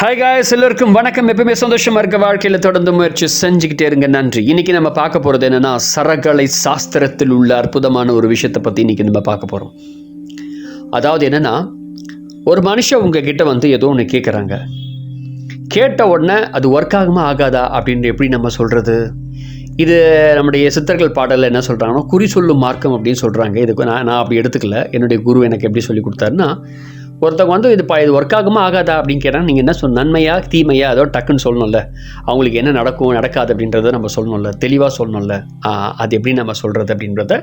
Hi guys, எல்லோருக்கும் வணக்கம். எப்பவுமே சந்தோஷமாக இருக்க வாழ்க்கையில் தொடர்ந்து முயற்சி செஞ்சுக்கிட்டே இருங்க. நன்றி. இன்றைக்கி நம்ம பார்க்க போகிறது என்னென்னா, சரகலை சாஸ்திரத்தில் உள்ள அற்புதமான ஒரு விஷயத்தை பற்றி இன்றைக்கி நம்ம பார்க்க போகிறோம். அதாவது என்னென்னா, ஒரு மனுஷன் உங்ககிட்ட வந்து ஏதோ ஒன்று கேட்குறாங்க. கேட்ட உடனே அது ஒர்க் ஆகுமா ஆகாதா அப்படின்னு எப்படி நம்ம சொல்கிறது? இது நம்முடைய சித்தர்கள் பாடலில் என்ன சொல்கிறாங்கன்னா, குறி சொல்லும் மார்க்கம் அப்படின்னு சொல்கிறாங்க. இதுக்கு நான் அப்படி எடுத்துக்கல. என்னுடைய குரு எனக்கு எப்படி சொல்லி கொடுத்தாருன்னா, ஒருத்தவங்க வந்து இது ஒர்க் ஆகுமா ஆகாதா அப்படின்னு கேட்டால் நீங்கள் என்ன நன்மையா தீமையா அதோ டக்குன்னு சொல்லணும்ல. அவங்களுக்கு என்ன நடக்கும் நடக்காது அப்படின்றத நம்ம சொல்லணும்ல, தெளிவாக சொல்லணும்ல. அது எப்படி நம்ம சொல்கிறது அப்படின்றத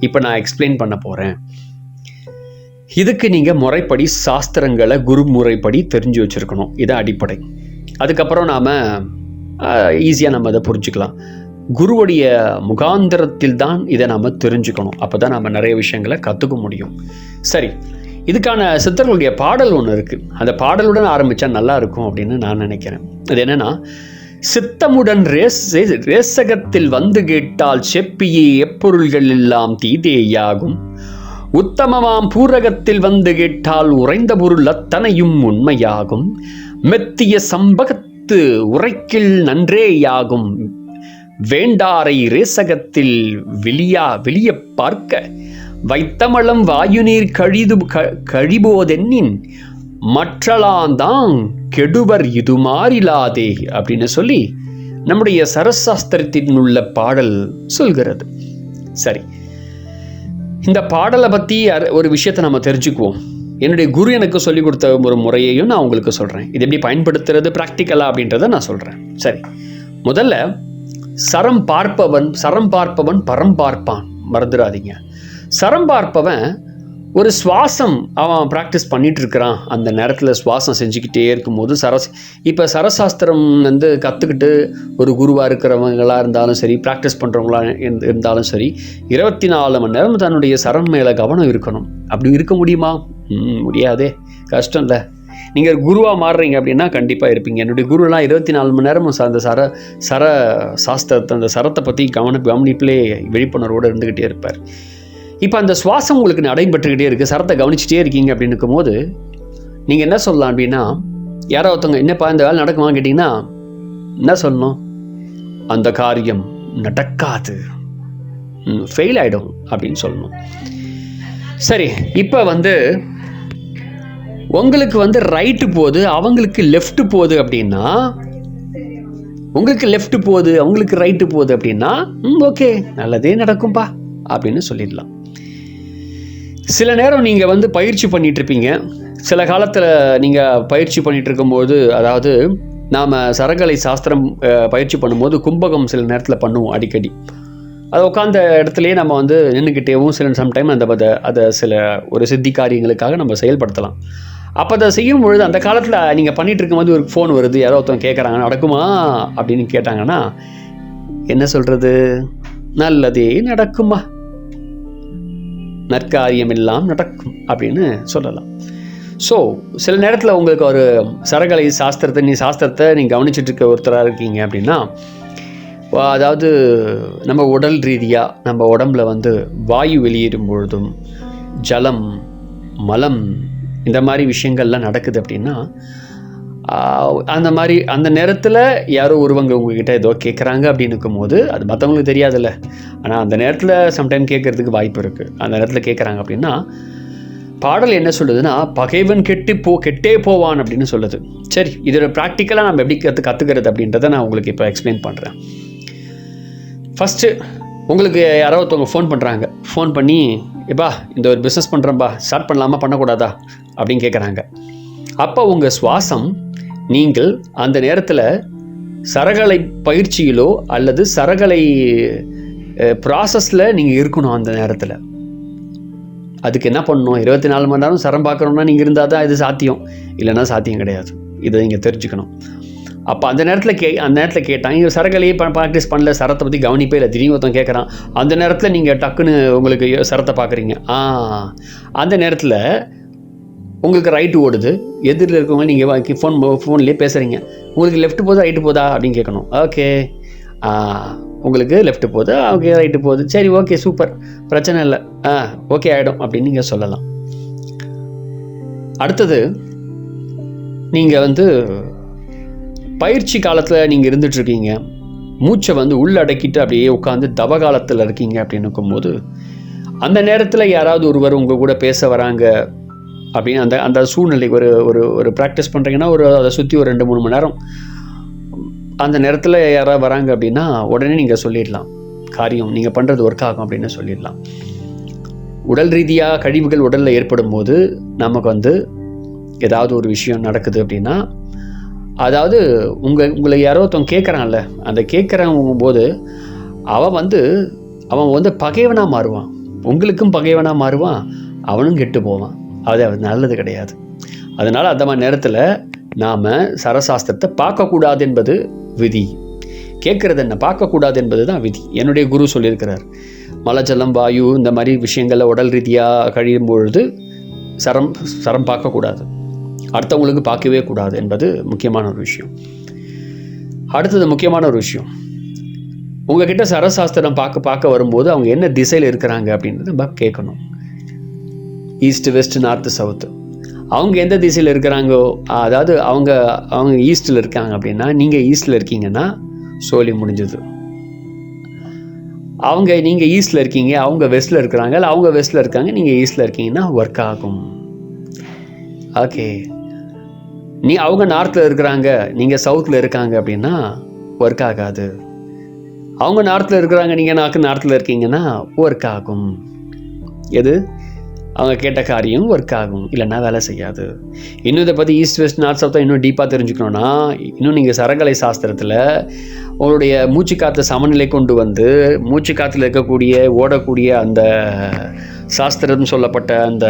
இப்போ நான் எக்ஸ்பிளைன் பண்ண போகிறேன். இதுக்கு நீங்கள் முறைப்படி சாஸ்திரங்களை குரு முறைப்படி தெரிஞ்சு வச்சுருக்கணும். இது அடிப்படை. அதுக்கப்புறம் நாம் ஈஸியாக நம்ம அதை புரிஞ்சுக்கலாம். குருவுடைய முகாந்திரத்தில் தான் இதை நாம் தெரிஞ்சுக்கணும். அப்போ தான் நம்ம நிறைய விஷயங்களை கற்றுக்க முடியும். சரி, இதுக்கான சித்தர்களுடைய பாடல் ஒன்று இருக்குது. அந்த பாடலுடன் ஆரம்பித்தா நல்லா இருக்கும் அப்படின்னு நான் நினைக்கிறேன். அது என்னென்னா, சித்தமுடன் ரேசகத்தில் வந்து கேட்டால் செப்பியே எப்பொருள்கள் எல்லாம் தீதேயாகும், உத்தமமாம் பூரகத்தில் வந்து கேட்டால் உறைந்த பொருள் அத்தனையும் உண்மையாகும், மெத்திய சம்பகத்து உரைக்கில் நன்றேயாகும், வேண்டாரை ரேசகத்தில் வெளிய பார்க்க வைத்தமளம் வாயுநீர் கழிபோதென்னின் மற்றலாந்தான் கெடுவர் இது மாறிலாதே அப்படின்னு சொல்லி நம்முடைய சரசாஸ்திரத்தின் உள்ள பாடல் சொல்கிறது. சரி, இந்த பாடலை பற்றி ஒரு விஷயத்தை நம்ம தெரிஞ்சுக்குவோம். என்னுடைய குரு எனக்கு சொல்லிக் கொடுத்த ஒரு முறையையும் நான் உங்களுக்கு சொல்கிறேன். இது எப்படி பயன்படுத்துறது ப்ராக்டிக்கலாக அப்படின்றத நான் சொல்கிறேன். சரி, முதல்ல சரம் பார்ப்பவன் பரம் பார்ப்பான், மறந்துடாதீங்க. சரம் பார்ப்பவன் ஒரு சுவாசம் அவன் ப்ராக்டிஸ் பண்ணிகிட்டு இருக்கிறான். அந்த நேரத்தில் சுவாசம் செஞ்சுக்கிட்டே இருக்கும்போது இப்போ சரசாஸ்திரம் வந்து கற்றுக்கிட்டு ஒரு குருவாக இருக்கிறவங்களாக இருந்தாலும் சரி, ப்ராக்டிஸ் பண்ணுறவங்களா இருந்தாலும் சரி, 24 மணி நேரம் தன்னுடைய சரம் மேலே கவனம் இருக்கணும். அப்படி இருக்க முடியுமா? முடியாதே, கஷ்டம் இல்லை. நீங்கள் குருவாக மாறுறீங்க அப்படின்னா கண்டிப்பாக இருப்பீங்க. என்னுடைய குருலாம் 24 மணி நேரம் அந்த சர சாஸ்திரத்தை, அந்த சரத்தை பற்றி கவனிப்பிலே விழிப்புணர்வோடு இருந்துக்கிட்டே இருப்பார். இப்போ அந்த சுவாசம் உங்களுக்கு நடைபெற்றுக்கிட்டே இருக்குது, சரத்தை கவனிச்சிட்டே இருக்கீங்க அப்படின்னு இருக்கும்போது நீங்கள் என்ன சொல்லலாம் அப்படின்னா, யாரோ ஒருத்தவங்க என்னப்பா இந்த வேலை நடக்குமான்னு கேட்டிங்கன்னா என்ன சொல்லணும்? அந்த காரியம் நடக்காது, ஃபெயில் ஆகிடும் அப்படின்னு சொல்லணும். சரி, இப்போ வந்து உங்களுக்கு வந்து ரைட்டு போகுது, அவங்களுக்கு லெஃப்ட் போகுது அப்படின்னா, உங்களுக்கு லெஃப்ட் போகுது அவங்களுக்கு ரைட்டு போகுது அப்படின்னா ஓகே, நல்லதே நடக்கும்பா அப்படின்னு சொல்லிடலாம். சில நேரம் நீங்கள் வந்து பயிற்சி பண்ணிகிட்ருப்பீங்க. சில காலத்தில் நீங்கள் பயிற்சி பண்ணிகிட்டு இருக்கும்போது, அதாவது நாம் சரகலை சாஸ்திரம் பயிற்சி பண்ணும்போது கும்பகம் சில நேரத்தில் பண்ணுவோம் அடிக்கடி. அதை உட்காந்த இடத்துலையே நம்ம வந்து நின்றுக்கிட்டேவும் சம்டைம் அதை சில ஒரு சித்தி காரியங்களுக்காக நம்ம செயல்படுத்தலாம். அப்போ அதை செய்யும் பொழுது அந்த காலத்தில் நீங்கள் பண்ணிகிட்டு இருக்கும்போது ஒரு ஃபோன் வருது, யாரோ ஒருத்தவங்க கேட்குறாங்க நடக்குமா அப்படின்னு கேட்டாங்கன்னா என்ன சொல்கிறது? நல்லதே நடக்குமா, நற்காரியம் எல்லாம் நடக்கும் அப்படின்னு சொல்லலாம். ஸோ சில நேரத்தில் உங்களுக்கு ஒரு சரகலை சாஸ்திரத்தை நீங்கள் கவனிச்சுட்டு இருக்க ஒருத்தராக இருக்கீங்க அப்படின்னா, அதாவது நம்ம உடல் ரீதியாக நம்ம உடம்புல வந்து வாயு வெளியேறும் பொழுதும் ஜலம், மலம், இந்த மாதிரி விஷயங்கள்லாம் நடக்குது அப்படின்னா, அந்த நேரத்தில் யாரோ ஒருவங்க உங்ககிட்ட ஏதோ கேட்குறாங்க அப்படின்னு இருக்கும்போது, அது மற்றவங்களுக்கு தெரியாதுல்ல, ஆனால் அந்த நேரத்தில் சம்டைம் கேட்குறதுக்கு வாய்ப்பு இருக்குது. அந்த நேரத்தில் கேட்குறாங்க அப்படின்னா பாடல் என்ன சொல்லுதுன்னா, பகைவன் கெட்டே போவான் அப்படின்னு சொல்லுது. சரி, இதோட ப்ராக்டிக்கலாக நம்ம எப்படி கற்றுக்கிறது அப்படின்றத நான் உங்களுக்கு இப்போ எக்ஸ்பிளைன் பண்ணுறேன். ஃபஸ்ட்டு உங்களுக்கு யாரோ ஒருத்தவங்க ஃபோன் பண்ணுறாங்க. ஃபோன் பண்ணி, எப்பா இந்த ஒரு பிஸ்னஸ் பண்ணுறேன்ப்பா, ஸ்டார்ட் பண்ணலாமா பண்ணக்கூடாதா அப்படின்னு கேட்குறாங்க. அப்போ உங்கள் சுவாசம், நீங்கள் அந்த நேரத்தில் சரகலை பயிற்சியிலோ அல்லது சரகலை ப்ராசஸில் நீங்கள் இருக்கணும். அந்த நேரத்தில் அதுக்கு என்ன பண்ணணும்? 24 மணி நேரம் சரம் பார்க்கணுன்னா நீங்கள் இருந்தால் தான் இது சாத்தியம், இல்லைன்னா சாத்தியம் கிடையாது. இதை நீங்கள் தெரிஞ்சுக்கணும். அப்போ அந்த நேரத்தில் கேட்டாங்க, இங்கே சரகலையே ப்ராக்டிஸ் பண்ணல, சரத்தை பற்றி கவனிப்பே இல்லை, திடீர்னு ஒருத்தன் கேட்குறான். அந்த நேரத்தில் நீங்கள் டக்குன்னு உங்களுக்கு சரத்தை பார்க்குறீங்க. அந்த நேரத்தில் உங்களுக்கு ரைட்டு ஓடுது, எதிரில் இருக்கவங்க நீங்கள் ஃபோன்லேயே பேசுகிறீங்க. உங்களுக்கு லெஃப்ட் போதா ரைட்டு போதா அப்படின்னு கேட்கணும். ஓகே, உங்களுக்கு லெஃப்ட் போகுது, ஓகே ரைட்டு போகுது, சரி ஓகே சூப்பர், பிரச்சனை இல்லை, ஓகே ஆகிடும் அப்படின்னு நீங்கள் சொல்லலாம். அடுத்தது நீங்கள் வந்து பயிற்சி காலத்தில் நீங்கள் இருந்துகிட்ருக்கீங்க, மூச்சை வந்து உள்ளடக்கிட்டு அப்படியே உட்காந்து தவ காலத்தில் இருக்கீங்க அப்படின்னு இருக்கும்போது, அந்த நேரத்தில் யாராவது ஒருவர் உங்கள் கூட பேச வராங்க அப்படின்னு அந்த அந்த சூழ்நிலை ஒரு ஒரு ஒரு ப்ராக்டிஸ் பண்ணுறீங்கன்னா அதை சுற்றி ஒரு 2-3 மணி நேரம் அந்த நேரத்தில் யாராவது வராங்க அப்படின்னா உடனே நீங்கள் சொல்லிடலாம், காரியம் நீங்கள் பண்ணுறது ஒர்க் ஆகும் அப்படின்னு சொல்லிடலாம். உடல் ரீதியாக கழிவுகள் உடலில் ஏற்படும் போது நமக்கு வந்து ஏதாவது ஒரு விஷயம் நடக்குது அப்படின்னா, அதாவது உங்களை யாரோ ஒருத்தவங்க கேட்குறான்ல, அந்த கேட்குறவங்க போது அவன் வந்து பகைவனாக மாறுவான், உங்களுக்கும் பகைவனாக மாறுவான், அவனும் கெட்டு போவான். அது நல்லது கிடையாது. அதனால் அந்த மாதிரி நேரத்தில் நாம் சரசாஸ்திரத்தை பார்க்கக்கூடாது என்பது விதி. கேட்குறது என்ன, பார்க்கக்கூடாது என்பது தான் விதி. என்னுடைய குரு சொல்லியிருக்கிறார், மலஜலம் வாயு இந்த மாதிரி விஷயங்களில் உடல் ரீதியாக கழியும் பொழுது சரம் பார்க்கக்கூடாது, அடுத்தவங்களுக்கு பார்க்கவே கூடாது என்பது முக்கியமான ஒரு விஷயம். அடுத்தது முக்கியமான ஒரு விஷயம், உங்ககிட்ட சரசாஸ்திரம் பார்க்க வரும்போது அவங்க என்ன திசையில் இருக்கிறாங்க அப்படின்றது நம்ம கேட்கணும். East, west, north, south. அவங்க எந்த திசையில் இருக்கிறாங்கோ, அதாவது அவங்க ஈஸ்டில் இருக்காங்க அப்படின்னா நீங்கள் ஈஸ்டில் இருக்கீங்கன்னா சோலி முடிஞ்சது. நீங்கள் ஈஸ்டில் இருக்கீங்க, அவங்க வெஸ்ட்டில் இருக்கிறாங்க, இல்லை அவங்க வெஸ்ட்டில் இருக்காங்க, நீங்கள் ஈஸ்டில் இருக்கீங்கன்னா ஒர்க் ஆகும். ஓகே, அவங்க நார்த்தில் இருக்கிறாங்க, நீங்கள் சவுத்தில் இருக்காங்க அப்படின்னா ஒர்க் ஆகாது. அவங்க நார்த்தில் இருக்கிறாங்க, நீங்கள் நார்த்தில் இருக்கீங்கன்னா ஒர்க் ஆகும். எது அவங்க கேட்ட காரியம் ஒர்க் ஆகும், இல்லைன்னா வேலை செய்யாது. இன்னும் இதை பற்றி ஈஸ்ட், வெஸ்ட், நார்த், சவுத்தை இன்னும் டீப்பாக தெரிஞ்சுக்கணுன்னா, இன்னும் நீங்கள் சரகலை சாஸ்திரத்தில் உங்களுடைய மூச்சு காற்றை சமநிலை கொண்டு வந்து மூச்சு காற்றுல இருக்கக்கூடிய ஓடக்கூடிய அந்த சாஸ்திரம் சொல்லப்பட்ட அந்த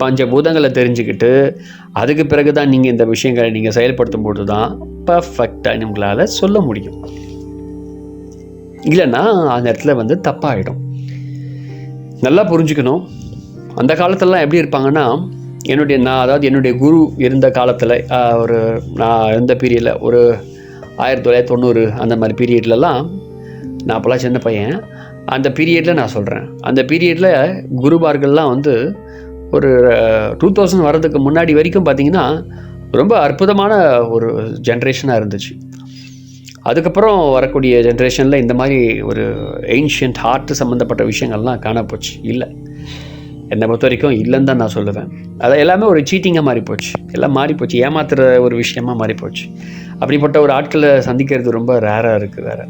பஞ்சபூதங்களை தெரிஞ்சுக்கிட்டு அதுக்கு பிறகு தான் நீங்கள் இந்த விஷயங்களை நீங்கள் செயல்படுத்தும் போது தான் பர்ஃபெக்டாக உங்களால் சொல்ல முடியும். இல்லைன்னா அந்த இடத்துல வந்து தப்பாகிடும். நல்லா புரிஞ்சுக்கணும். அந்த காலத்திலலாம் எப்படி இருப்பாங்கன்னா, என்னுடைய குரு இருந்த காலத்தில் நான் இருந்த பீரியடில் ஒரு 1990 அந்த மாதிரி பீரியட்லலாம், நான் அப்போல்லாம் சின்ன பையன், அந்த பீரியடில் நான் சொல்கிறேன், அந்த பீரியடில் குருமார்கள்லாம் வந்து ஒரு 2000 வர்றதுக்கு முன்னாடி வரைக்கும் பார்த்திங்கன்னா ரொம்ப அற்புதமான ஒரு ஜென்ரேஷனாக இருந்துச்சு. அதுக்கப்புறம் வரக்கூடிய ஜென்ரேஷனில் இந்த மாதிரி ஒரு ஏன்ஷியன்ட் ஹார்ட் சம்மந்தப்பட்ட விஷயங்கள்லாம் காணப்போச்சு. இல்லை, என்னை பொறுத்த வரைக்கும் இல்லைன்னு தான் நான் சொல்லுவேன். அதை எல்லாமே ஒரு சீட்டிங்காக மாறிப்போச்சு, எல்லாம் மாறிப்போச்சு, ஏமாத்துகிற ஒரு விஷயமாக மாறிப்போச்சு. அப்படிப்பட்ட ஒரு ஆட்களை சந்திக்கிறது ரொம்ப ரேராக இருக்குது. வேறு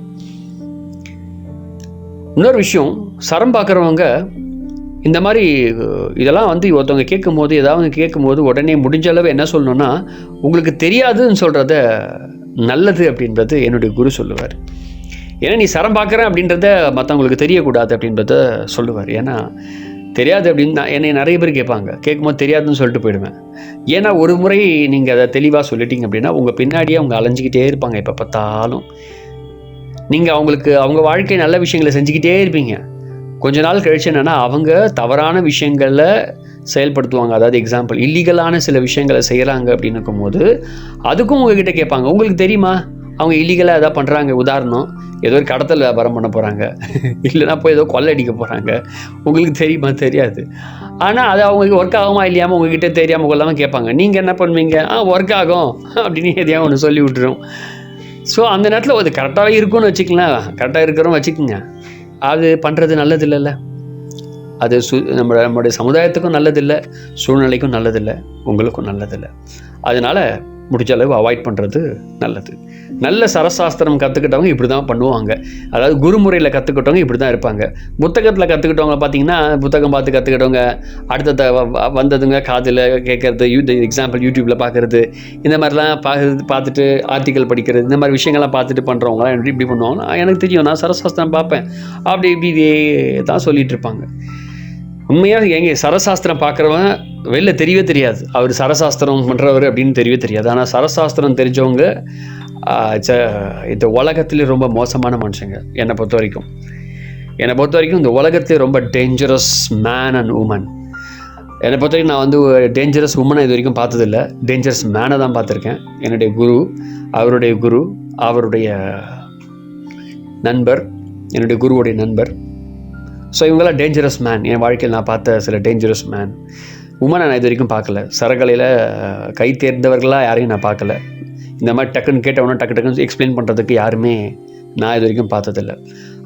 இன்னொரு விஷயம், சரம் பார்க்குறவங்க இந்த மாதிரி இதெல்லாம் வந்து ஒருத்தவங்க கேட்கும்போது, ஏதாவது கேட்கும்போது உடனே முடிஞ்ச அளவு என்ன சொல்லணும்னா, உங்களுக்கு தெரியாதுன்னு சொல்கிறத நல்லது அப்படின்றது என்னுடைய குரு சொல்லுவார். ஏன்னா நீ சரம் பார்க்குறேன் அப்படின்றத மற்றவங்களுக்கு தெரியக்கூடாது அப்படின்றத சொல்லுவார். ஏன்னா தெரியாது அப்படின்னு என்னை நிறைய பேர் கேட்கும்போது தெரியாதுன்னு சொல்லிட்டு போயிடுவேன். ஏன்னா ஒரு முறை நீங்கள் அதை தெளிவாக சொல்லிட்டீங்க அப்படின்னா உங்கள் பின்னாடியே அவங்க அலைஞ்சிக்கிட்டே இருப்பாங்க. எப்போ பார்த்தாலும் நீங்கள் அவங்க வாழ்க்கை நல்ல விஷயங்களை செஞ்சுக்கிட்டே இருப்பீங்க. கொஞ்ச நாள் கழிச்சு என்னென்னா அவங்க தவறான விஷயங்களை செயல்படுத்துவாங்க. அதாவது எக்ஸாம்பிள், இல்லீகலான சில விஷயங்களை செய்கிறாங்க அப்படின்னு இருக்கும்போது அதுக்கும் உங்ககிட்ட கேட்பாங்க, உங்களுக்கு தெரியுமா அவங்க இல்லீகலாக எதாவது பண்ணுறாங்க, உதாரணம் ஏதோ ஒரு கடத்தல் வியாபாரம் பண்ண போகிறாங்க, இல்லைனா போய் ஏதோ கொள்ளை அடிக்க போகிறாங்க, உங்களுக்கு தெரியுமா? தெரியாது. ஆனால் அது அவங்களுக்கு ஒர்க் ஆகுமா இல்லையாமல் உங்ககிட்ட தெரியாமல் கொள்ளாமல் கேட்பாங்க. நீங்கள் என்ன பண்ணுவீங்க? ஒர்க் ஆகும் அப்படின்னு எதையாக ஒன்று சொல்லி விட்டுரும். ஸோ அந்த நேரத்தில் அது கரெக்டாகவே இருக்கும்னு வச்சுக்கலாம், கரெக்டாக இருக்கிறோம் வச்சுக்கோங்க. அது பண்ணுறது நல்லது இல்லைல்ல, அது நம்மளுடைய சமுதாயத்துக்கும் நல்லதில்லை, சூழ்நிலைக்கும் நல்லதில்லை, உங்களுக்கும் நல்லதில்லை. அதனால் முடிஞ்ச அளவு அவாய்ட் பண்ணுறது நல்லது. நல்ல சரசாஸ்திரம் கற்றுக்கிட்டவங்க இப்படி தான் பண்ணுவாங்க. அதாவது குருமுறையில் கற்றுக்கிட்டவங்க இப்படி தான் இருப்பாங்க. புத்தகத்தில் கற்றுக்கிட்டவங்க பார்த்திங்கன்னா, புத்தகம் பார்த்து கற்றுக்கிட்டவங்க அடுத்த வந்ததுங்க காதில் கேட்குறது, எக்ஸாம்பிள் யூடியூப்பில் பார்க்குறது, இந்த மாதிரிலாம் பார்த்துட்டு ஆர்டிக்கல் படிக்கிறது, இந்த மாதிரி விஷயங்கள்லாம் பார்த்துட்டு பண்ணுறவங்களாம் இப்படி பண்ணுவாங்க. எனக்கு தெரியும், நான் சரசாஸ்திரம் பார்ப்பேன் அப்படி இப்படி தான் சொல்லிகிட்டு இருப்பாங்க. உண்மையாக சரசாஸ்திரம் பார்க்குறவன் வெளில தெரியவே தெரியாது அவர் சரசாஸ்திரம் பண்ணுறவர் அப்படின்னு தெரியவே தெரியாது. ஆனால் சரசாஸ்திரம் தெரிஞ்சவங்க இந்த உலகத்திலே ரொம்ப மோசமான மனுஷங்க. என்னை பொறுத்த வரைக்கும் இந்த உலகத்திலே ரொம்ப டேஞ்சரஸ் மேன் அண்ட் உமன். என்னை பொறுத்த வரைக்கும் நான் வந்து டேஞ்சரஸ் உமனை இது வரைக்கும் பார்த்ததில்லை, டேஞ்சரஸ் மேனை தான் பார்த்துருக்கேன். என்னுடைய குரு, அவருடைய நண்பர், என்னுடைய குருவுடைய நண்பர். ஸோ இவங்களாம் டேஞ்சரஸ் மேன். என் வாழ்க்கையில் நான் பார்த்த சில டேஞ்சரஸ் மேன். உமனை நான் இது வரைக்கும் பார்க்கல. சரகலையில் கை தேர்ந்தவர்களாக யாரையும் நான் பார்க்கல. இந்த மாதிரி டக்குன்னு கேட்டவொன்னே டக்குன்னு எக்ஸ்பிளைன் பண்ணுறதுக்கு யாருமே நான் இது வரைக்கும் பார்த்ததில்லை.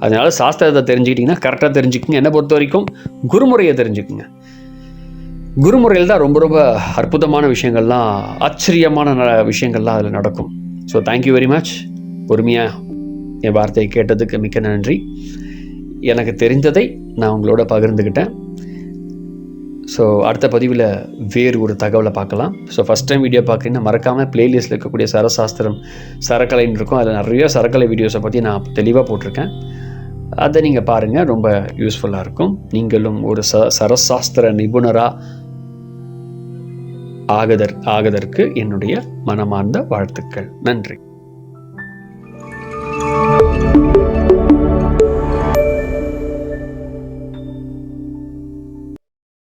அதனால் சாஸ்திரத்தை தெரிஞ்சுக்கிட்டிங்கன்னா கரெக்டாக தெரிஞ்சுக்குங்க. என்னை பொறுத்த வரைக்கும் குருமுறையை தெரிஞ்சுக்குங்க. குருமுறையில் தான் ரொம்ப ரொம்ப அற்புதமான விஷயங்கள்லாம், ஆச்சரியமான விஷயங்கள்லாம் அதில் நடக்கும். So thank you very much. பொறுமையாக என் வார்த்தையை கேட்டதுக்கு மிக்க நன்றி. எனக்கு தெரிந்ததை நான் உங்களோட பகிர்ந்துக்கிட்டேன். ஸோ அடுத்த பதிவில் வேறு ஒரு தகவலை பார்க்கலாம். ஸோ ஃபஸ்ட் டைம் வீடியோ பார்க்குறீங்கன்னா மறக்காமல் பிளேலிஸ்ட்டில் இருக்கக்கூடிய சரசாஸ்திரம் சரக்கலைன்னு இருக்கும். அதில் நிறைய சரக்கலை வீடியோஸை பற்றி நான் தெளிவாக போட்டிருக்கேன். அதை நீங்கள் பாருங்கள், ரொம்ப யூஸ்ஃபுல்லாக இருக்கும். நீங்களும் ஒரு சரசாஸ்திர நிபுணராக ஆகதற்கு என்னுடைய மனமார்ந்த வாழ்த்துக்கள். நன்றி.